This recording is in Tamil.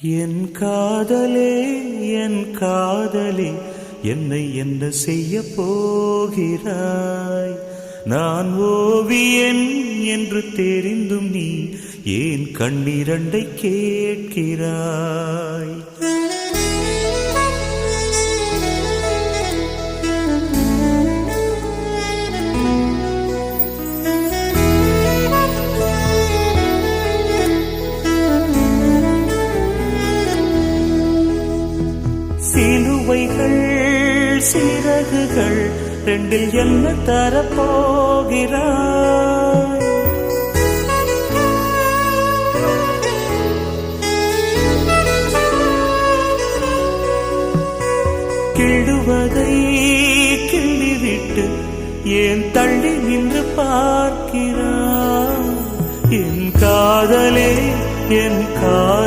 என் காதலே என் காதலே என்னை என்ன செய்ய போகிறாய்? நான் ஓவியன் என்று தெரிந்தும் நீ ஏன் கண்ணிரண்டை கேட்கிறாய்? சிலுவைகள் சிறகுகள் ரெண்டில் என்ன தரப்போகிறாய்? கிள்ளுவதை கிள்ளிவிட்டு ஏன் தள்ளி நின்று பார்க்கிறாய்? என் காதலே என்